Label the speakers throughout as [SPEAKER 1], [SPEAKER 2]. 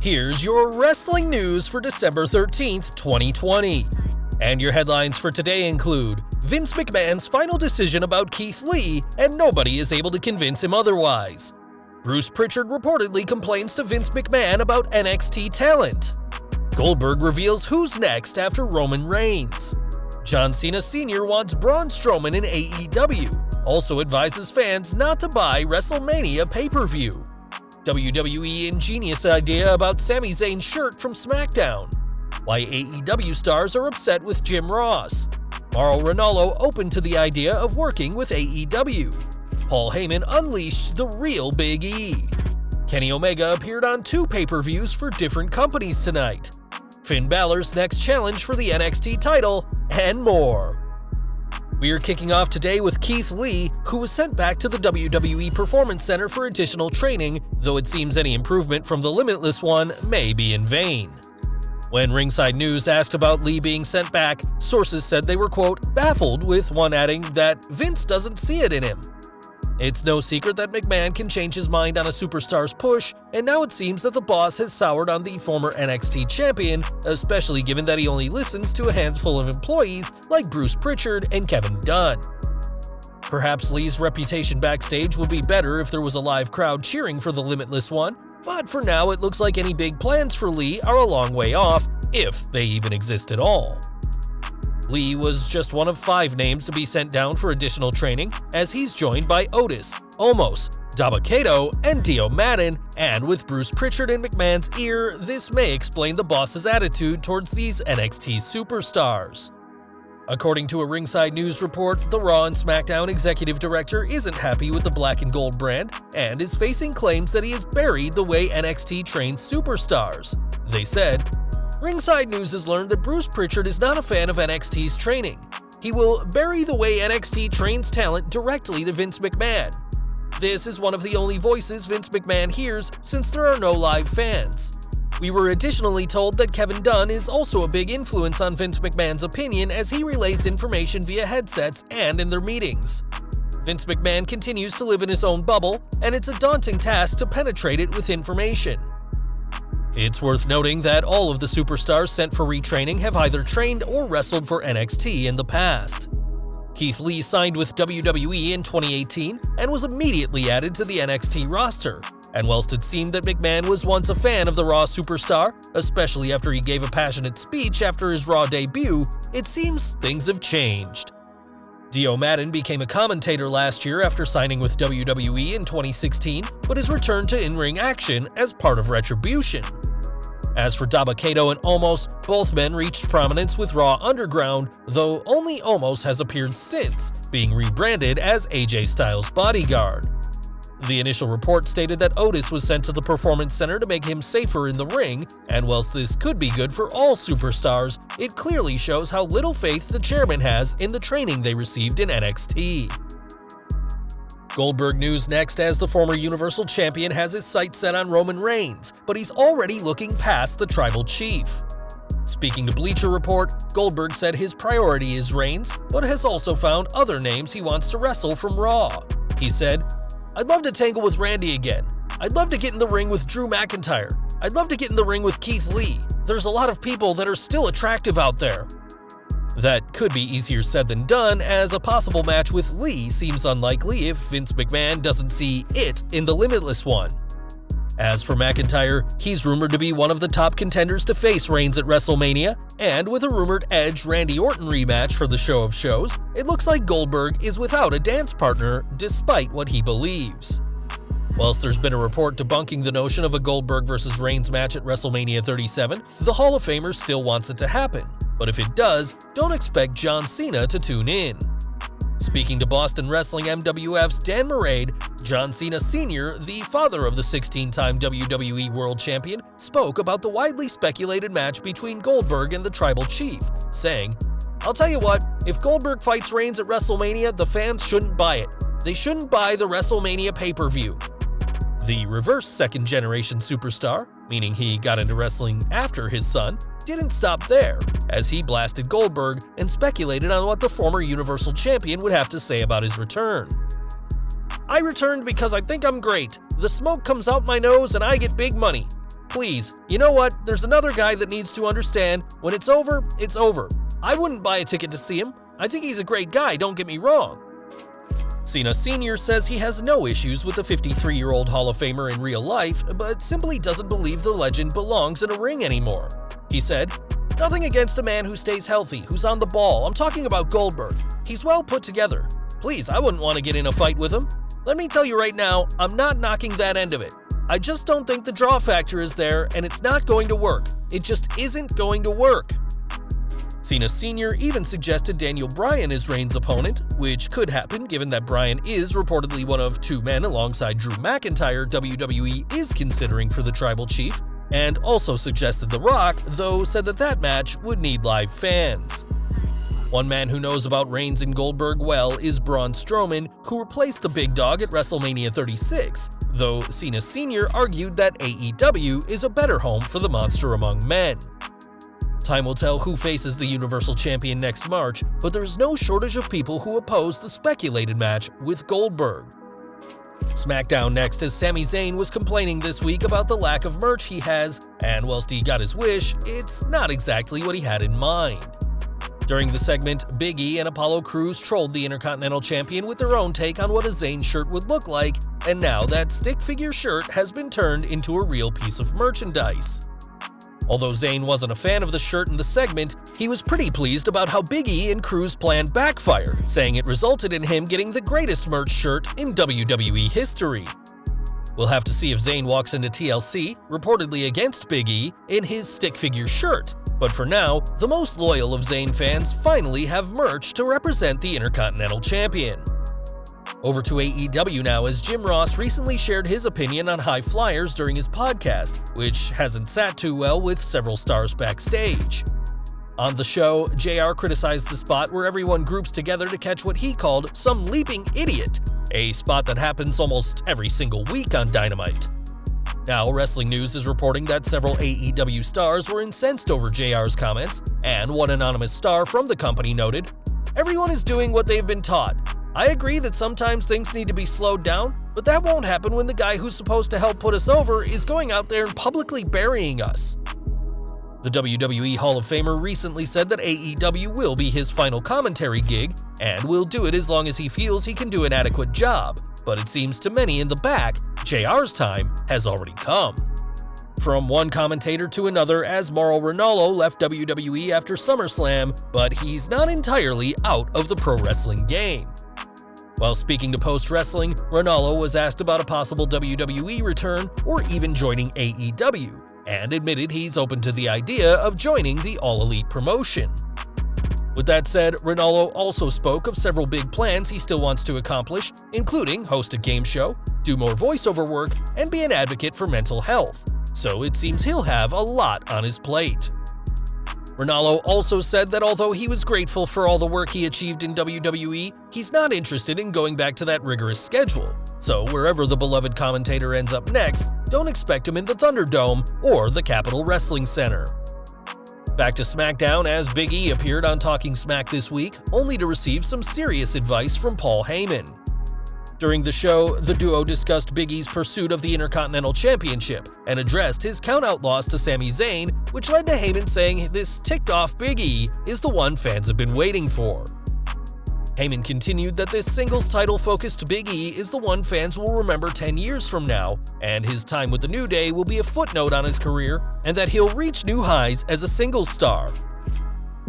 [SPEAKER 1] Here's your wrestling news for December 13th, 2020. And your headlines for today include Vince McMahon's final decision about Keith Lee, and nobody is able to convince him otherwise. Bruce Prichard reportedly complains to Vince McMahon about NXT talent. Goldberg reveals who's next after Roman Reigns. John Cena Sr. wants Braun Strowman in AEW, also advises fans not to buy WrestleMania pay-per-view. WWE Ingenious idea about Sami Zayn's shirt from SmackDown. Why AEW stars are upset with Jim Ross. Mauro Ranallo open to the idea of working with AEW. Paul Heyman unleashed the real Big E. Kenny Omega appeared on 2 pay-per-views for different companies tonight. Finn Balor's next challenge for the NXT title, and more. We are kicking off today with Keith Lee, who was sent back to the WWE Performance Center for additional training, though it seems any improvement from the Limitless one may be in vain. When Ringside News asked about Lee being sent back, sources said they were, quote, baffled, with one adding that Vince doesn't see it in him. It's no secret that McMahon can change his mind on a superstar's push, and now it seems that the boss has soured on the former NXT champion, especially given that he only listens to a handful of employees like Bruce Prichard and Kevin Dunn. Perhaps Lee's reputation backstage would be better if there was a live crowd cheering for the Limitless one, but for now it looks like any big plans for Lee are a long way off, if they even exist at all. Lee was just one of 5 names to be sent down for additional training, as he's joined by Otis, Omos, Dabba-Kato, and Dio Maddin, and with Bruce Prichard in McMahon's ear, this may explain the boss's attitude towards these NXT superstars. According to a Ringside News report, the Raw and SmackDown executive director isn't happy with the black and gold brand, and is facing claims that he has buried the way NXT trains superstars. They said, Ringside News has learned that Bruce Prichard is not a fan of NXT's training. He will bury the way NXT trains talent directly to Vince McMahon. This is one of the only voices Vince McMahon hears since there are no live fans. We were additionally told that Kevin Dunn is also a big influence on Vince McMahon's opinion as he relays information via headsets and in their meetings. Vince McMahon continues to live in his own bubble, and it's a daunting task to penetrate it with information. It's worth noting that all of the superstars sent for retraining have either trained or wrestled for NXT in the past. Keith Lee signed with WWE in 2018 and was immediately added to the NXT roster, and whilst it seemed that McMahon was once a fan of the Raw superstar, especially after he gave a passionate speech after his Raw debut, it seems things have changed. Dio Maddin became a commentator last year after signing with WWE in 2016, but has returned to in-ring action as part of Retribution. As for Dabba-Kato and Omos, both men reached prominence with Raw Underground, though only Omos has appeared since, being rebranded as AJ Styles' bodyguard. The initial report stated that Otis was sent to the Performance Center to make him safer in the ring, and whilst this could be good for all superstars, it clearly shows how little faith the chairman has in the training they received in NXT. Goldberg news next, as the former Universal Champion has his sights set on Roman Reigns, but he's already looking past the Tribal Chief. Speaking to Bleacher Report, Goldberg said his priority is Reigns, but has also found other names he wants to wrestle from Raw. He said, I'd love to tangle with Randy again. I'd love to get in the ring with Drew McIntyre. I'd love to get in the ring with Keith Lee. There's a lot of people that are still attractive out there. That could be easier said than done, as a possible match with Lee seems unlikely if Vince McMahon doesn't see it in the Limitless one. As for McIntyre, he's rumored to be one of the top contenders to face Reigns at WrestleMania, and with a rumored Edge-Randy Orton rematch for the show of shows, it looks like Goldberg is without a dance partner despite what he believes. Whilst there's been a report debunking the notion of a Goldberg vs. Reigns match at WrestleMania 37, the Hall of Famer still wants it to happen, but if it does, don't expect John Cena to tune in. Speaking to Boston Wrestling MWF's Dan Marade, John Cena Sr., the father of the 16-time WWE World Champion, spoke about the widely speculated match between Goldberg and the Tribal Chief, saying, I'll tell you what, if Goldberg fights Reigns at WrestleMania, the fans shouldn't buy it. They shouldn't buy the WrestleMania pay-per-view. The reverse second-generation superstar, meaning he got into wrestling after his son, didn't stop there, as he blasted Goldberg and speculated on what the former Universal Champion would have to say about his return. I returned because I think I'm great. The smoke comes out my nose and I get big money. Please, you know what? There's another guy that needs to understand, when it's over, it's over. I wouldn't buy a ticket to see him. I think he's a great guy, don't get me wrong. Cena Sr. says he has no issues with the 53-year-old Hall of Famer in real life, but simply doesn't believe the legend belongs in a ring anymore. He said, "Nothing against a man who stays healthy, who's on the ball. I'm talking about Goldberg. He's well put together. Please, I wouldn't want to get in a fight with him. Let me tell you right now, I'm not knocking that end of it. I just don't think the draw factor is there, and it's not going to work. It just isn't going to work." Cena Sr. even suggested Daniel Bryan as Reigns' opponent, which could happen given that Bryan is reportedly one of two men alongside Drew McIntyre WWE is considering for the Tribal Chief, and also suggested The Rock, though said that match would need live fans. One man who knows about Reigns and Goldberg well is Braun Strowman, who replaced the big dog at WrestleMania 36, though Cena Sr. argued that AEW is a better home for the monster among men. Time will tell who faces the Universal Champion next March, but there is no shortage of people who oppose the speculated match with Goldberg. SmackDown next, as Sami Zayn was complaining this week about the lack of merch he has, and whilst he got his wish, it's not exactly what he had in mind. During the segment, Big E and Apollo Crews trolled the Intercontinental Champion with their own take on what a Zayn shirt would look like, and now that stick figure shirt has been turned into a real piece of merchandise. Although Zayn wasn't a fan of the shirt in the segment, he was pretty pleased about how Big E and Crews' plan backfired, saying it resulted in him getting the greatest merch shirt in WWE history. We'll have to see if Zayn walks into TLC, reportedly against Big E, in his stick figure shirt, but for now, the most loyal of Zayn fans finally have merch to represent the Intercontinental Champion. Over to AEW now, as Jim Ross recently shared his opinion on high flyers during his podcast, which hasn't sat too well with several stars backstage. On the show, JR criticized the spot where everyone groups together to catch what he called some leaping idiot, a spot that happens almost every single week on Dynamite. Now, Wrestling News is reporting that several AEW stars were incensed over JR's comments, and one anonymous star from the company noted, "Everyone is doing what they've been taught. I agree that sometimes things need to be slowed down, but that won't happen when the guy who's supposed to help put us over is going out there and publicly burying us." The WWE Hall of Famer recently said that AEW will be his final commentary gig, and will do it as long as he feels he can do an adequate job, but it seems to many in the back, JR's time has already come. From one commentator to another, as Mauro Ranallo left WWE after SummerSlam, but he's not entirely out of the pro wrestling game. While speaking to Post Wrestling, Ranallo was asked about a possible WWE return or even joining AEW, and admitted he's open to the idea of joining the All Elite promotion. With that said, Ranallo also spoke of several big plans he still wants to accomplish, including host a game show, do more voiceover work, and be an advocate for mental health. So it seems he'll have a lot on his plate. Ranallo also said that although he was grateful for all the work he achieved in WWE, he's not interested in going back to that rigorous schedule. So wherever the beloved commentator ends up next, don't expect him in the Thunderdome or the Capitol Wrestling Center. Back to SmackDown, as Big E appeared on Talking Smack this week, only to receive some serious advice from Paul Heyman. During the show, the duo discussed Big E's pursuit of the Intercontinental Championship and addressed his count-out loss to Sami Zayn, which led to Heyman saying this ticked-off Big E is the one fans have been waiting for. Heyman continued that this singles title-focused Big E is the one fans will remember 10 years from now, and his time with the New Day will be a footnote on his career, and that he'll reach new highs as a singles star.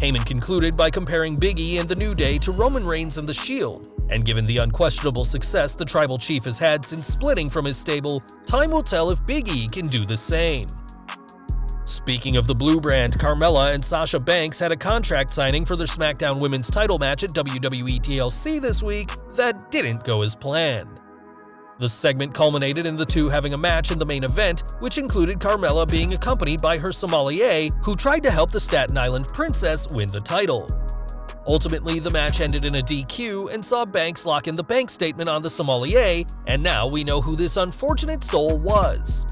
[SPEAKER 1] Heyman concluded by comparing Big E and the New Day to Roman Reigns and The Shield, and given the unquestionable success the Tribal Chief has had since splitting from his stable, time will tell if Big E can do the same. Speaking of the Blue Brand, Carmella and Sasha Banks had a contract signing for their SmackDown Women's title match at WWE TLC this week that didn't go as planned. The segment culminated in the two having a match in the main event, which included Carmella being accompanied by her sommelier, who tried to help the Staten Island Princess win the title. Ultimately, the match ended in a DQ and saw Banks lock in the bank statement on the sommelier, and now we know who this unfortunate soul was.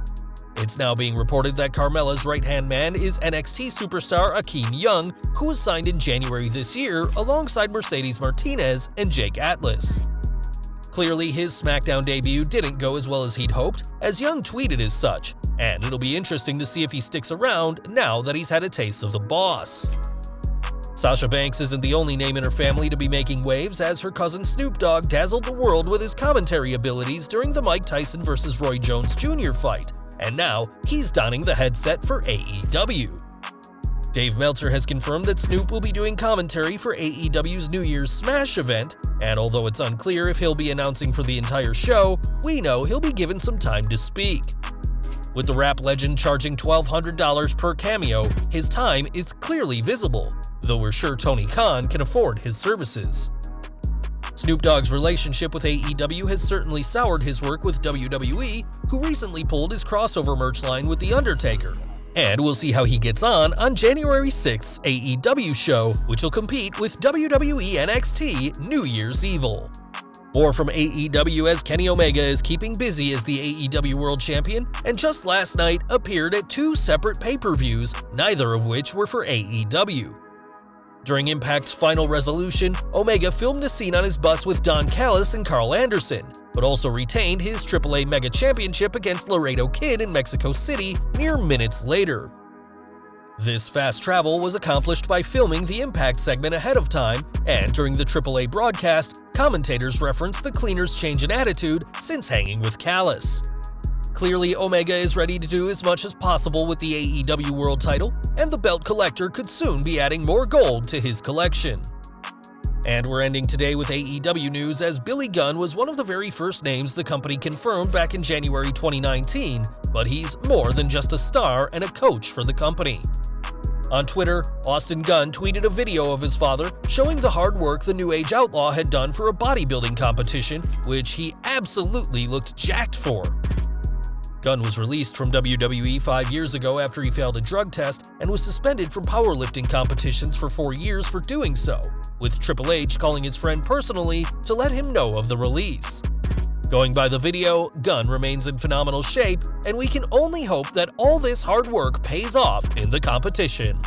[SPEAKER 1] It's now being reported that Carmella's right-hand man is NXT superstar Akeem Young, who was signed in January this year alongside Mercedes Martinez and Jake Atlas. Clearly, his SmackDown debut didn't go as well as he'd hoped, as Young tweeted as such, and it'll be interesting to see if he sticks around now that he's had a taste of the boss. Sasha Banks isn't the only name in her family to be making waves, as her cousin Snoop Dogg dazzled the world with his commentary abilities during the Mike Tyson vs. Roy Jones Jr. fight, and now he's donning the headset for AEW. Dave Meltzer has confirmed that Snoop will be doing commentary for AEW's New Year's Smash event, and although it's unclear if he'll be announcing for the entire show, we know he'll be given some time to speak. With the rap legend charging $1,200 per cameo, his time is clearly visible, though we're sure Tony Khan can afford his services. Snoop Dogg's relationship with AEW has certainly soured his work with WWE, who recently pulled his crossover merch line with The Undertaker. And we'll see how he gets on January 6th's AEW show, which will compete with WWE NXT New Year's Evil. More from AEW, as Kenny Omega is keeping busy as the AEW World Champion, and just last night appeared at 2 separate pay-per-views, neither of which were for AEW. During Impact's Final Resolution, Omega filmed a scene on his bus with Don Callis and Carl Anderson, but also retained his AAA Mega Championship against Laredo Kid in Mexico City mere minutes later. This fast travel was accomplished by filming the Impact segment ahead of time, and during the AAA broadcast, commentators referenced the cleaner's change in attitude since hanging with Callis. Clearly, Omega is ready to do as much as possible with the AEW World title, and the belt collector could soon be adding more gold to his collection. And we're ending today with AEW news, as Billy Gunn was one of the very first names the company confirmed back in January 2019, but he's more than just a star and a coach for the company. On Twitter, Austin Gunn tweeted a video of his father showing the hard work the New Age Outlaw had done for a bodybuilding competition, which he absolutely looked jacked for. Gunn was released from WWE 5 years ago after he failed a drug test and was suspended from powerlifting competitions for 4 years for doing so, with Triple H calling his friend personally to let him know of the release. Going by the video, Gunn remains in phenomenal shape, and we can only hope that all this hard work pays off in the competition.